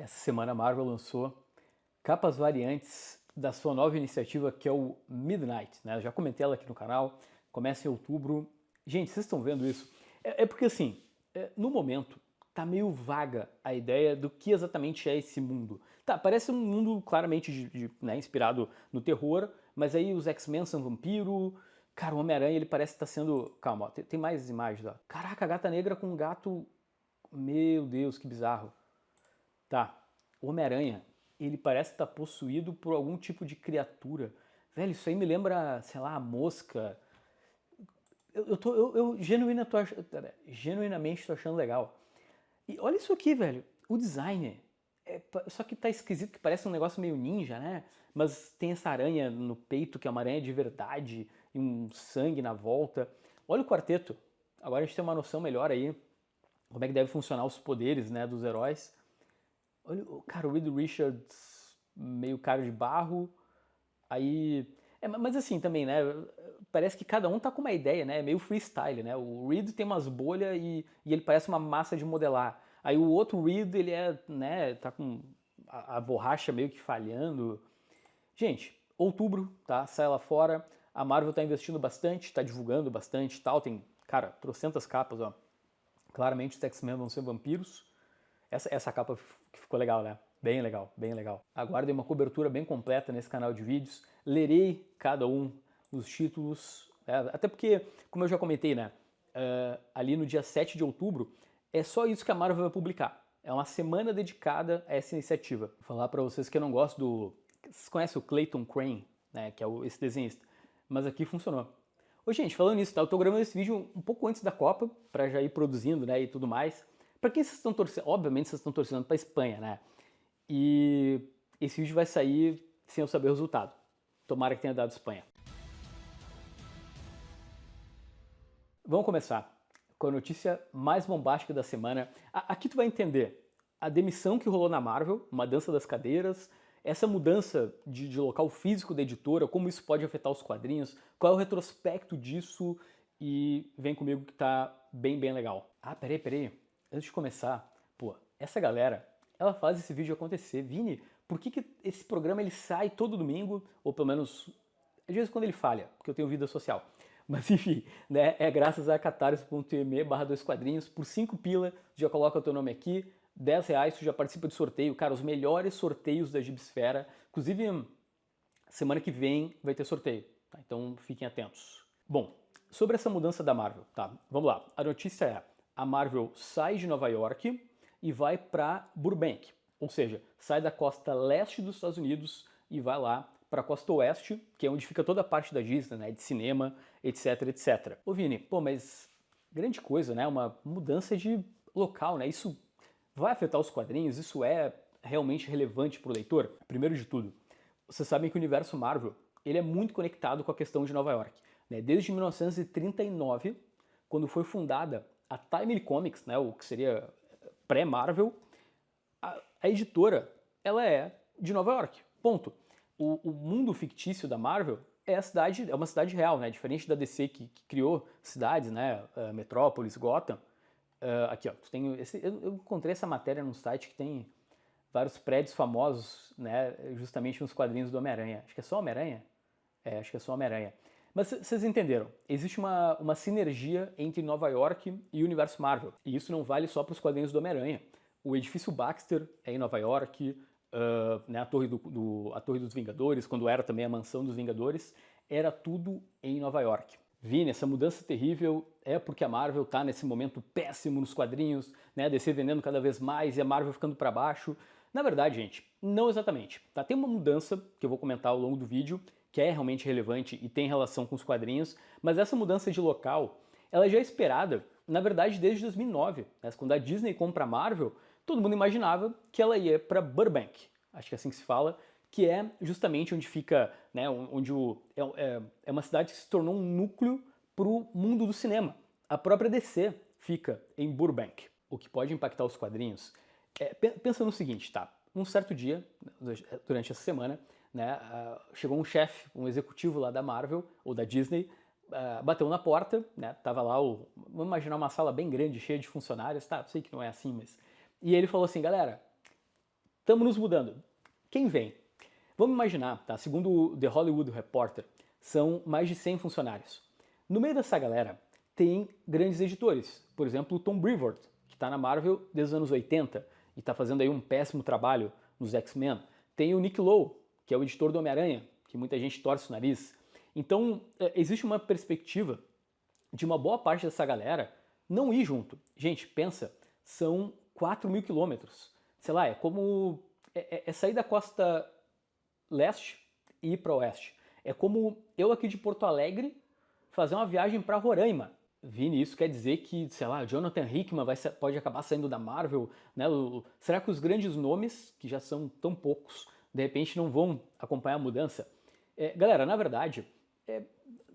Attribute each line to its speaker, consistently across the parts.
Speaker 1: Essa semana a Marvel lançou capas variantes da sua nova iniciativa que é o Midnight, né? Eu já comentei ela aqui no canal, começa em outubro. Gente, vocês estão vendo isso? É porque assim, no momento tá meio vaga a ideia do que exatamente é esse mundo. Tá, parece um mundo claramente né, inspirado no terror, mas aí os X-Men são vampiro. Cara, o Homem-Aranha ele parece estar sendo... Calma, ó, tem mais imagens, ó. Caraca, a Gata Negra com um gato... Meu Deus, que bizarro. Tá, o Homem-Aranha, ele parece estar possuído por algum tipo de criatura. Velho, isso aí me lembra, sei lá, a mosca. Eu genuinamente tô achando legal. E olha isso aqui, velho. O design. Só que tá esquisito, que parece um negócio meio ninja, né? Mas tem essa aranha no peito, que é uma aranha de verdade, e um sangue na volta. Olha o quarteto. Agora a gente tem uma noção melhor aí como é que deve funcionar os poderes, né, dos heróis. Olha, cara, o Reed Richards meio cara de barro, aí... mas assim também, né, parece que cada um tá com uma ideia, né, meio freestyle, né, o Reed tem umas bolhas e ele parece uma massa de modelar. Aí o outro Reed, ele é, né, tá com a borracha meio que falhando. Gente, outubro, tá, sai lá fora, a Marvel tá investindo bastante, tá divulgando bastante e tal, tem, cara, trocentas capas, ó. Claramente os X-Men vão ser vampiros. Essa capa que ficou legal, né? Bem legal, bem legal. Aguardem uma cobertura bem completa nesse canal de vídeos. Lerei cada um dos títulos, até porque, como eu já comentei, né? Ali no dia 7 de outubro, é só isso que a Marvel vai publicar. É uma semana dedicada a essa iniciativa. Vou falar pra vocês que eu não gosto do... Vocês conhecem o Clayton Crane, né? Que é esse desenhista. Mas aqui funcionou. Ô, gente, falando nisso, tá? Eu tô gravando esse vídeo um pouco antes da Copa, pra já ir produzindo, né, e tudo mais. Pra quem vocês estão torcendo? Obviamente vocês estão torcendo pra Espanha, né? E esse vídeo vai sair sem eu saber o resultado. Tomara que tenha dado Espanha. Vamos começar com a notícia mais bombástica da semana. Aqui tu vai entender a demissão que rolou na Marvel, uma dança das cadeiras, essa mudança de local físico da editora, como isso pode afetar os quadrinhos, qual é o retrospecto disso, e vem comigo que tá bem legal. Ah, peraí. Antes de começar, pô, essa galera, ela faz esse vídeo acontecer. Vini, por que esse programa ele sai todo domingo, ou pelo menos, às vezes quando ele falha, porque eu tenho vida social. Mas enfim, né, é graças a catarse.me/2quadrinhos, por 5 pila, já coloca o teu nome aqui, R$10 tu já participa de sorteio, cara, os melhores sorteios da Gibsfera, inclusive semana que vem vai ter sorteio, tá? Então fiquem atentos. Bom, sobre essa mudança da Marvel, tá, vamos lá, a notícia é, a Marvel sai de Nova York e vai para Burbank, ou seja, sai da costa leste dos Estados Unidos e vai lá para a costa oeste, que é onde fica toda a parte da Disney, né, de cinema, etc. Ô Vini, pô, mas grande coisa, né, uma mudança de local, né, isso vai afetar os quadrinhos? Isso é realmente relevante para o leitor? Primeiro de tudo, vocês sabem que o universo Marvel ele é muito conectado com a questão de Nova York, né? Desde 1939, quando foi fundada a Timely Comics, né, o que seria pré-Marvel, a editora ela é de Nova York, ponto. O mundo fictício da Marvel é uma cidade real, né? Diferente da DC que criou cidades, né? Metrópolis, Gotham. Aqui, ó, eu encontrei essa matéria num site que tem vários prédios famosos, né? Justamente nos quadrinhos do Homem-Aranha. Acho que é só Homem-Aranha? Acho que é só Homem-Aranha. Mas vocês entenderam, existe uma sinergia entre Nova York e o universo Marvel. E isso não vale só para os quadrinhos do Homem-Aranha. O edifício Baxter é em Nova York, né, a Torre dos Vingadores, quando era também a Mansão dos Vingadores, era tudo em Nova York. Vini, essa mudança terrível é porque a Marvel tá nesse momento péssimo nos quadrinhos, né, a DC vendendo cada vez mais e a Marvel ficando para baixo. Na verdade, gente, não exatamente. Tá? Tem uma mudança que eu vou comentar ao longo do vídeo, que é realmente relevante e tem relação com os quadrinhos, mas essa mudança de local, ela já é esperada, na verdade, desde 2009. Né? Quando a Disney compra a Marvel, todo mundo imaginava que ela ia para Burbank, acho que é assim que se fala, que é justamente onde fica, né, onde é uma cidade que se tornou um núcleo para o mundo do cinema. A própria DC fica em Burbank, o que pode impactar os quadrinhos. Pensa no seguinte, tá? Um certo dia, durante essa semana, né, chegou um chefe, um executivo lá da Marvel, ou da Disney, bateu na porta, né, tava lá, vamos imaginar uma sala bem grande, cheia de funcionários, tá, sei que não é assim, mas... E ele falou assim, galera, estamos nos mudando. Quem vem? Vamos imaginar, tá? Segundo o The Hollywood Reporter, são mais de 100 funcionários. No meio dessa galera tem grandes editores, por exemplo, o Tom Brevoort, que está na Marvel desde os anos 80 e está fazendo aí um péssimo trabalho nos X-Men. Tem o Nick Lowe, que é o editor do Homem-Aranha, que muita gente torce o nariz. Então, existe uma perspectiva de uma boa parte dessa galera não ir junto. Gente, pensa, são 4.000 quilômetros. Sei lá, é como sair da costa leste e ir para oeste. É como eu aqui de Porto Alegre fazer uma viagem para Roraima. Vini, isso quer dizer que, sei lá, Jonathan Hickman pode acabar saindo da Marvel, né? Será que os grandes nomes, que já são tão poucos, de repente não vão acompanhar a mudança? Galera, na verdade,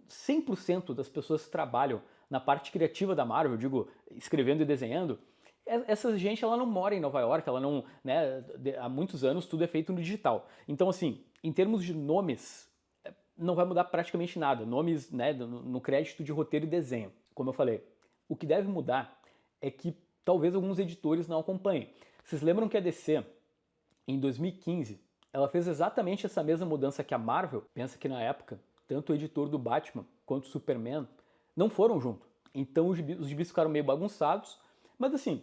Speaker 1: 100% das pessoas que trabalham na parte criativa da Marvel, digo, escrevendo e desenhando, essa gente ela não mora em Nova York, ela não, né, há muitos anos tudo é feito no digital. Então, assim, em termos de nomes, não vai mudar praticamente nada. Nomes, né, no crédito de roteiro e desenho. Como eu falei, o que deve mudar é que talvez alguns editores não acompanhem. Vocês lembram que a DC, em 2015, ela fez exatamente essa mesma mudança que a Marvel? Pensa que na época, tanto o editor do Batman quanto o Superman não foram junto. Então os gibis ficaram meio bagunçados. Mas assim,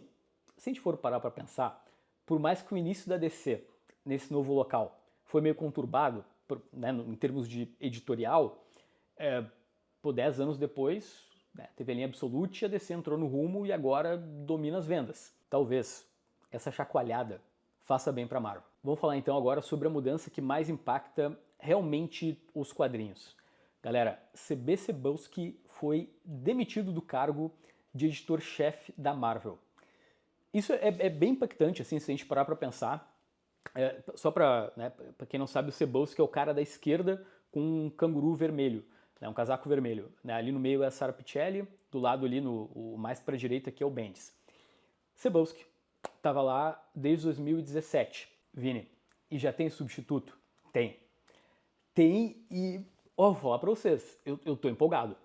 Speaker 1: se a gente for parar para pensar, por mais que o início da DC nesse novo local foi meio conturbado, né, em termos de editorial, 10 anos depois, né, teve a linha Absolute, a DC entrou no rumo e agora domina as vendas. Talvez essa chacoalhada faça bem para a Marvel. Vamos falar então agora sobre a mudança que mais impacta realmente os quadrinhos. Galera, C.B. Cebulski foi demitido do cargo de editor-chefe da Marvel. Isso é bem impactante, assim, se a gente parar para pensar. Só para, né, quem não sabe, o Cebulski é o cara da esquerda com um canguru vermelho, né, um casaco vermelho. Né, ali no meio é a Sara Pichelli, do lado ali, o mais para a direita, aqui é o Bendis. Cebulski estava lá desde 2017, Vini, e já tem substituto? Tem. Tem e, vou falar para vocês, eu tô empolgado.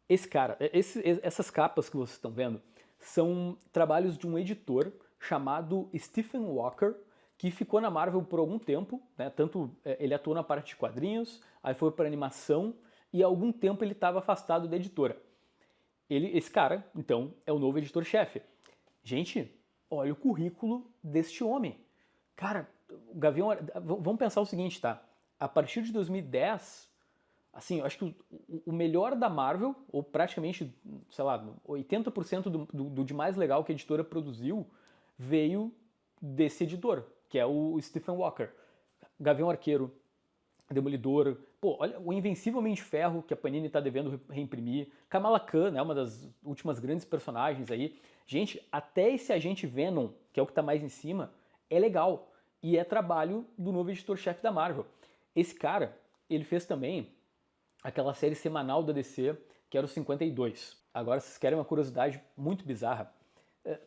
Speaker 1: Esse cara, essas capas que vocês estão vendo, são trabalhos de um editor chamado Stephen Walker, que ficou na Marvel por algum tempo, né? Tanto ele atuou na parte de quadrinhos, aí foi para animação, e há algum tempo ele estava afastado da editora. Esse cara, então, é o novo editor-chefe. Gente, olha o currículo deste homem. Cara, o Gavião... Vamos pensar o seguinte, tá? A partir de 2010, assim, eu acho que o melhor da Marvel, ou praticamente, sei lá, 80% do de mais legal que a editora produziu, veio desse editor, que é o Stephen Walker. Gavião Arqueiro, Demolidor, pô, olha, o Invencível Homem de Ferro, que a Panini tá devendo reimprimir, Kamala Khan, né, uma das últimas grandes personagens aí. Gente, até esse Agente Venom, que é o que tá mais em cima, é legal. E é trabalho do novo editor-chefe da Marvel. Esse cara, ele fez também aquela série semanal da DC, que era o 52. Agora, vocês querem uma curiosidade muito bizarra?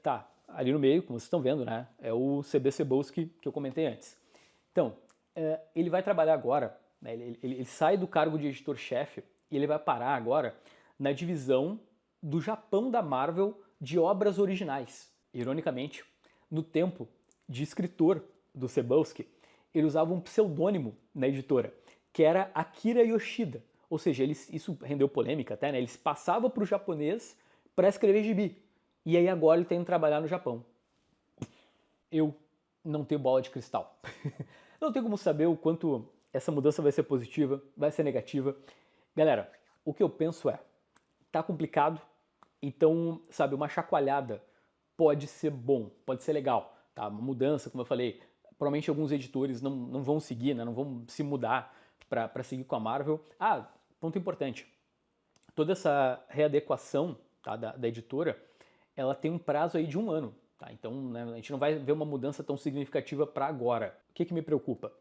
Speaker 1: Tá, ali no meio, como vocês estão vendo, né, é o C.B. Cebulski que eu comentei antes. Então, ele vai trabalhar agora, né, ele sai do cargo de editor-chefe e ele vai parar agora na divisão do Japão da Marvel de obras originais. Ironicamente, no tempo de escritor do Cebulski, ele usava um pseudônimo na editora, que era Akira Yoshida. Ou seja, isso rendeu polêmica até, né? Eles passavam para o japonês para escrever gibi. E aí agora ele tem que trabalhar no Japão. Eu não tenho bola de cristal. Não tenho como saber o quanto essa mudança vai ser positiva, vai ser negativa. Galera, o que eu penso tá complicado, então, sabe, uma chacoalhada pode ser bom, pode ser legal, tá? Uma mudança, como eu falei, provavelmente alguns editores não vão seguir, né? Não vão se mudar para seguir com a Marvel. Ah, ponto importante, toda essa readequação, tá, da editora, ela tem um prazo aí de 1 ano. Tá? Então, né, a gente não vai ver uma mudança tão significativa para agora. O que me preocupa?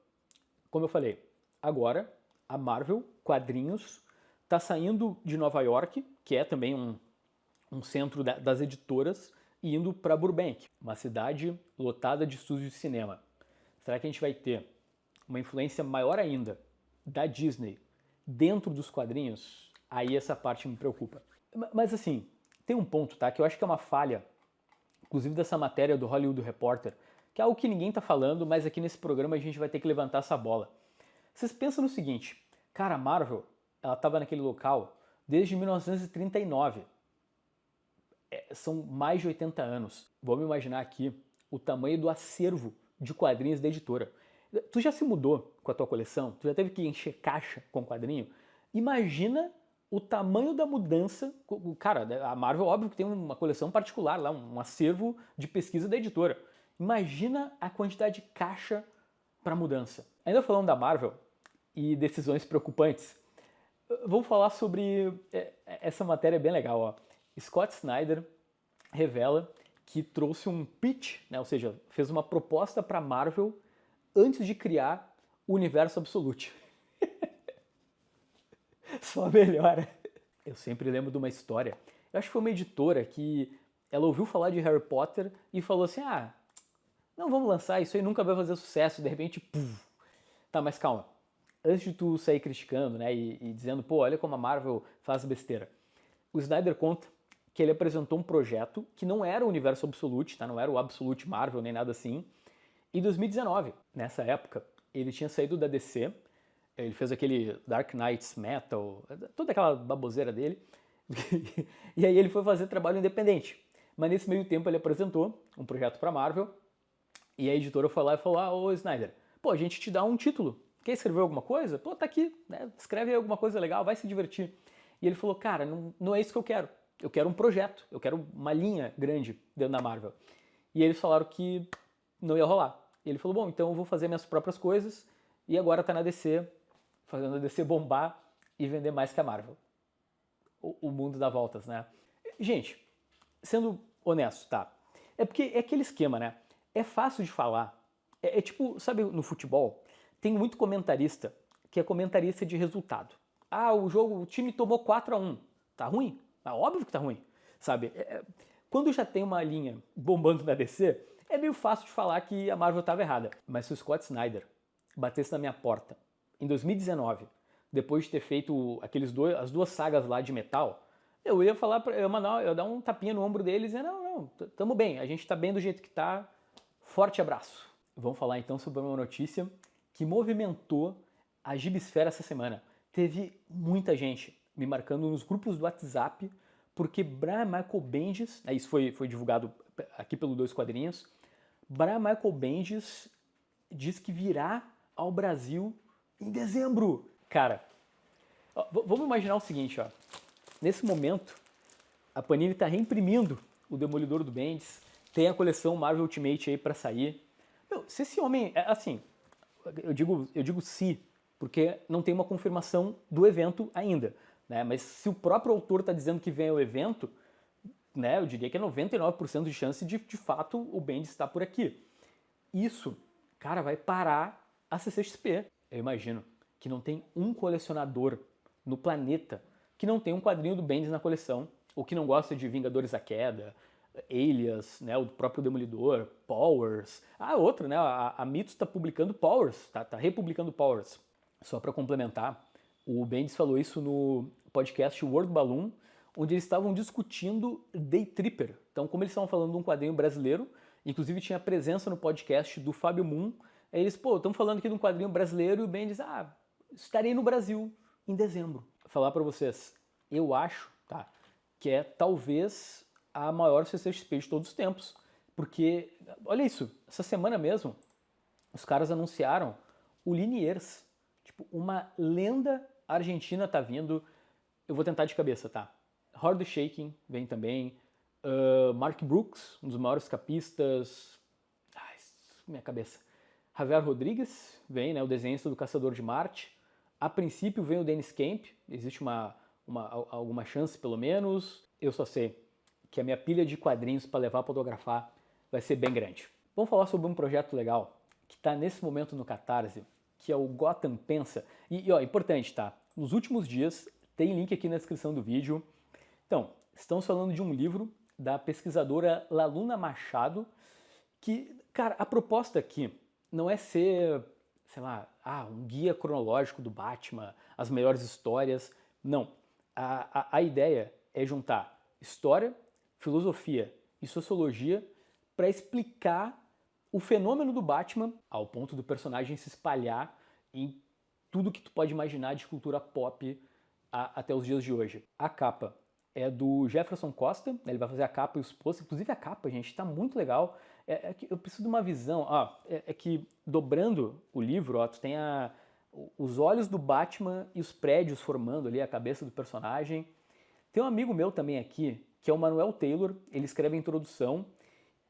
Speaker 1: Como eu falei, agora a Marvel, quadrinhos, está saindo de Nova York, que é também um centro das editoras, e indo para Burbank, uma cidade lotada de estúdios de cinema. Será que a gente vai ter uma influência maior ainda da Disney dentro dos quadrinhos? Aí essa parte me preocupa. Mas assim, tem um ponto, tá, que eu acho que é uma falha, inclusive dessa matéria do Hollywood Reporter, que é algo que ninguém tá falando, mas aqui nesse programa a gente vai ter que levantar essa bola. Vocês pensam no seguinte, cara, a Marvel, ela tava naquele local desde 1939. São mais de 80 anos. Vamos imaginar aqui o tamanho do acervo de quadrinhos da editora. Tu já se mudou com a tua coleção? Tu já teve que encher caixa com quadrinho? Imagina o tamanho da mudança. Cara, a Marvel, óbvio que tem uma coleção particular lá, um acervo de pesquisa da editora. Imagina a quantidade de caixa para mudança. Ainda falando da Marvel e decisões preocupantes, vou falar sobre essa matéria bem legal. Ó. Scott Snyder revela que trouxe um pitch, né, ou seja, fez uma proposta para a Marvel antes de criar o universo Absolute. Só melhora. Eu sempre lembro de uma história. Eu acho que foi uma editora que ela ouviu falar de Harry Potter e falou assim, não vamos lançar, isso aí nunca vai fazer sucesso, de repente, puf. Tá, mas calma. Antes de tu sair criticando, né, e dizendo, pô, olha como a Marvel faz besteira. O Snyder conta que ele apresentou um projeto que não era o universo Absolute, tá? Não era o Absolute Marvel nem nada assim. Em 2019, nessa época, ele tinha saído da DC, ele fez aquele Dark Knights Metal, toda aquela baboseira dele, e aí ele foi fazer trabalho independente. Mas nesse meio tempo ele apresentou um projeto para Marvel, e a editora foi lá e falou, ô Snyder, pô, a gente te dá um título, quer escrever alguma coisa? Pô, tá aqui, né? Escreve aí alguma coisa legal, vai se divertir. E ele falou, cara, não é isso que eu quero um projeto, eu quero uma linha grande dentro da Marvel. E eles falaram que não ia rolar. E ele falou, bom, então eu vou fazer minhas próprias coisas, e agora tá na DC, fazendo a DC bombar e vender mais que a Marvel. O mundo dá voltas, né? Gente, sendo honesto, tá? É porque é aquele esquema, né? É fácil de falar. É tipo, sabe, no futebol, tem muito comentarista que é comentarista de resultado. O time tomou 4-1. Tá ruim? Óbvio que tá ruim, sabe? Quando já tem uma linha bombando na DC, é meio fácil de falar que a Marvel estava errada. Mas se o Scott Snyder batesse na minha porta em 2019, depois de ter feito as duas sagas lá de metal, eu ia falar, eu ia dar um tapinha no ombro deles e dizer, não, tamo bem, a gente tá bem do jeito que tá, forte abraço. Vamos falar então sobre uma notícia que movimentou a Gibisfera essa semana. Teve muita gente me marcando nos grupos do WhatsApp, porque Brian Michael Bendis, isso foi divulgado aqui pelo Dois Quadrinhos, Brian Michael Bendis diz que virá ao Brasil em dezembro. Cara, vamos imaginar o seguinte, ó. Nesse momento, a Panini está reimprimindo o Demolidor do Bendis, tem a coleção Marvel Ultimate aí para sair. Meu, se esse homem, assim, eu digo se, porque não tem uma confirmação do evento ainda, né? Mas se o próprio autor está dizendo que vem ao evento, né, eu diria que é 99% de chance de fato o Bendis estar por aqui. Isso, cara, vai parar a CCXP. Eu imagino que não tem um colecionador no planeta que não tem um quadrinho do Bendis na coleção, ou que não gosta de Vingadores à Queda, Alias, né, o próprio Demolidor, Powers. Outra, né, a Mitos está publicando Powers, tá republicando Powers. Só para complementar, o Bendis falou isso no podcast World Balloon, onde eles estavam discutindo Day Tripper. Então, como eles estavam falando de um quadrinho brasileiro, inclusive tinha presença no podcast do Fábio Moon, aí eles, estamos falando aqui de um quadrinho brasileiro, e o Bendis, estarei no Brasil em dezembro. Vou falar para vocês, eu acho, tá, que é talvez a maior CCXP de todos os tempos, porque, olha isso, essa semana mesmo, os caras anunciaram o Liniers, tipo, uma lenda argentina tá vindo, eu vou tentar de cabeça, tá? Howard Chaykin vem também, Mark Brooks, um dos maiores capistas, minha cabeça, Javier Rodrigues vem, né, o desenhista do Caçador de Marte, a princípio vem o Dennis Kemp, existe alguma chance pelo menos, eu só sei que a minha pilha de quadrinhos para levar para autografar vai ser bem grande. Vamos falar sobre um projeto legal que está nesse momento no Catarse, que é o Gotham Pensa. E ó, importante, tá? Nos últimos dias, tem link aqui na descrição do vídeo. Então, estamos falando de um livro da pesquisadora Laluna Machado, que, cara, a proposta aqui não é ser, sei lá, um guia cronológico do Batman, as melhores histórias. Não. A ideia é juntar história, filosofia e sociologia para explicar o fenômeno do Batman, ao ponto do personagem se espalhar em tudo que tu pode imaginar de cultura pop até os dias de hoje. A capa é do Jefferson Costa, ele vai fazer a capa e os posts, inclusive a capa, gente, tá muito legal. Que eu preciso de uma visão, que dobrando o livro, tu tem os olhos do Batman e os prédios formando ali a cabeça do personagem. Tem um amigo meu também aqui, que é o Manuel Taylor, ele escreve a introdução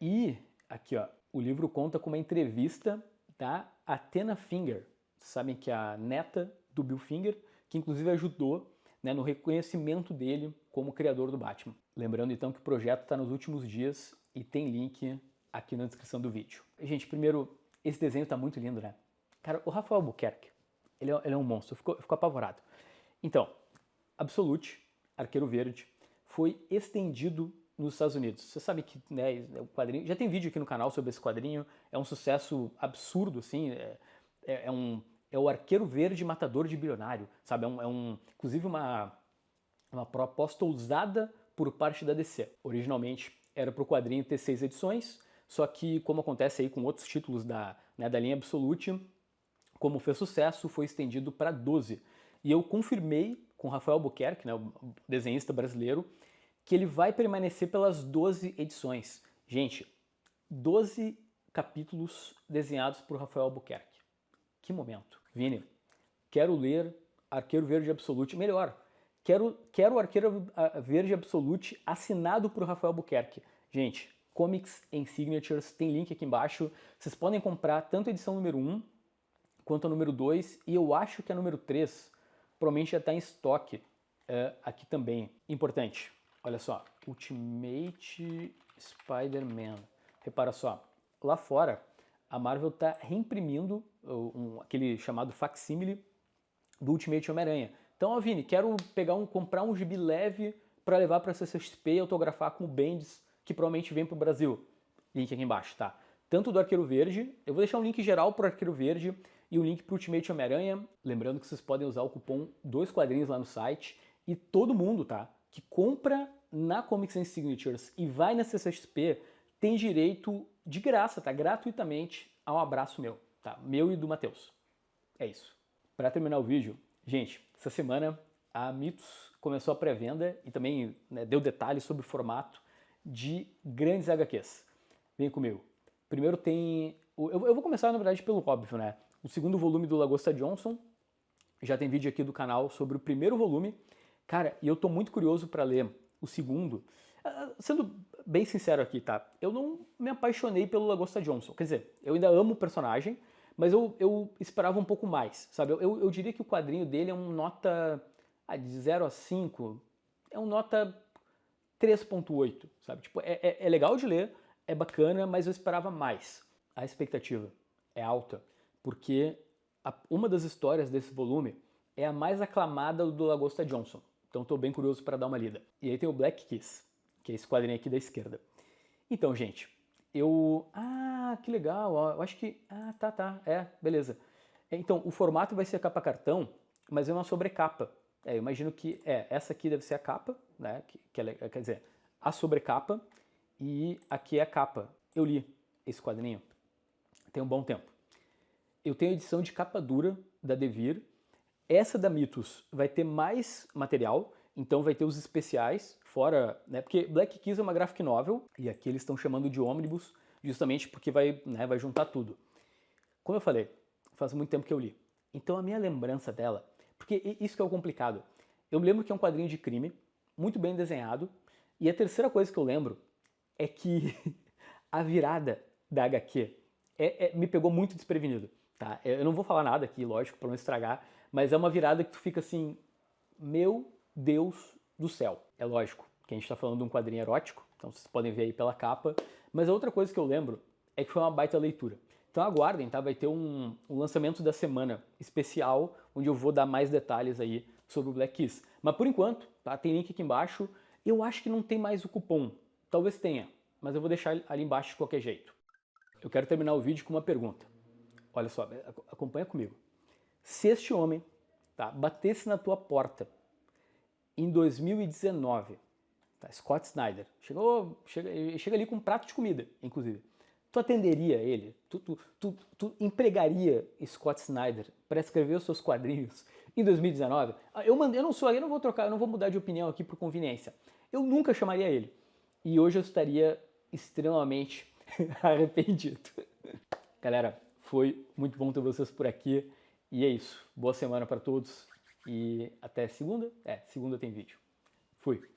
Speaker 1: e aqui, o livro conta com uma entrevista da Athena Finger. Vocês sabem que é a neta do Bill Finger, que inclusive ajudou, né, no reconhecimento dele como criador do Batman. Lembrando então que o projeto está nos últimos dias e tem link aqui na descrição do vídeo. Gente, primeiro, esse desenho tá muito lindo, né? Cara, o Rafael Albuquerque, ele é um monstro, eu fico apavorado. Então, Absolute, Arqueiro Verde, foi estendido nos Estados Unidos. Você sabe que, né, o quadrinho, já tem vídeo aqui no canal sobre esse quadrinho, é um sucesso absurdo, assim, é o Arqueiro Verde matador de bilionário, sabe? Inclusive uma proposta ousada por parte da DC. Originalmente era para o quadrinho ter 6 edições, só que, como acontece aí com outros títulos da linha Absolute, como fez sucesso, foi estendido para 12. E eu confirmei com Rafael Albuquerque, né, o desenhista brasileiro, que ele vai permanecer pelas 12 edições. Gente, 12 capítulos desenhados por Rafael Albuquerque. Que momento. Vini, quero ler Arqueiro Verde Absolute, melhor, quero o Arqueiro Verde Absolute assinado por Rafael Albuquerque. Gente, Comics and Signatures, tem link aqui embaixo, vocês podem comprar tanto a edição número 1 quanto a número 2, e eu acho que a número 3 provavelmente já está em estoque aqui também. Importante, olha só, Ultimate Spider-Man. Repara só, lá fora a Marvel está reimprimindo aquele chamado facsímile do Ultimate Homem-Aranha. Então, ó, Vini, quero comprar um gibi leve para levar para a CCXP e autografar com o Bendis, que provavelmente vem para o Brasil. Link aqui embaixo, tá? Tanto do Arqueiro Verde, eu vou deixar um link geral para o Arqueiro Verde e o link para o Ultimate Homem-Aranha. Lembrando que vocês podem usar o cupom 2 quadrinhos lá no site. E todo mundo, tá, que compra na Comics and Signatures e vai na CCXP tem direito de graça, tá? Gratuitamente a um abraço meu, tá? Meu e do Matheus. É isso. Para terminar o vídeo, gente, essa semana a Mitos começou a pré-venda e também, né, deu detalhes sobre o formato de grandes HQs. Vem comigo. Primeiro tem... Eu vou começar, na verdade, pelo óbvio, né? O segundo volume do Lagosta Johnson. Já tem vídeo aqui do canal sobre o primeiro volume. Cara, e eu tô muito curioso para ler o segundo. Sendo bem sincero aqui, tá? Eu não me apaixonei pelo Lagosta Johnson. Quer dizer, eu ainda amo o personagem, mas eu esperava um pouco mais, sabe? Eu diria que o quadrinho dele é um nota de 0 a 5, é um nota 3.8, sabe? Tipo, é legal de ler, é bacana, mas eu esperava mais. A expectativa é alta, porque uma das histórias desse volume é a mais aclamada do Lagosta Johnson. Então estou bem curioso para dar uma lida. E aí tem o Black Kiss, que é esse quadrinho aqui da esquerda. Então, gente, que legal, ó, eu acho que... beleza. Então, o formato vai ser capa cartão, mas é uma sobrecapa. Eu imagino que, essa aqui deve ser a capa, né, quer dizer, a sobrecapa, e aqui é a capa. Eu li esse quadrinho tem um bom tempo. Eu tenho a edição de capa dura da Devir. Essa da Mitos vai ter mais material, então vai ter os especiais, fora, né, porque Black Kiss é uma graphic novel, e aqui eles estão chamando de ônibus, justamente porque vai juntar tudo. Como eu falei, faz muito tempo que eu li. Então a minha lembrança dela, porque isso que é o complicado, eu me lembro que é um quadrinho de crime, muito bem desenhado, e a terceira coisa que eu lembro é que a virada da HQ me pegou muito desprevenido. Tá? Eu não vou falar nada aqui, lógico, para não estragar, mas é uma virada que tu fica assim, meu Deus do céu. É lógico que a gente está falando de um quadrinho erótico, então vocês podem ver aí pela capa, mas a outra coisa que eu lembro é que foi uma baita leitura. Então aguardem, tá? Vai ter um lançamento da semana especial, onde eu vou dar mais detalhes aí sobre o Black Kiss. Mas por enquanto, tá? Tem link aqui embaixo. Eu acho que não tem mais o cupom. Talvez tenha, mas eu vou deixar ali embaixo de qualquer jeito. Eu quero terminar o vídeo com uma pergunta. Olha só, acompanha comigo. Se este homem, tá, batesse na tua porta em 2019, tá, Scott Snyder, chega ali com um prato de comida, inclusive, tu atenderia ele? Tu empregaria Scott Snyder para escrever os seus quadrinhos em 2019? Eu não vou trocar, eu não vou mudar de opinião aqui por conveniência. Eu nunca chamaria ele. E hoje eu estaria extremamente arrependido. Galera, foi muito bom ter vocês por aqui. E é isso. Boa semana para todos. E até segunda? Segunda tem vídeo. Fui.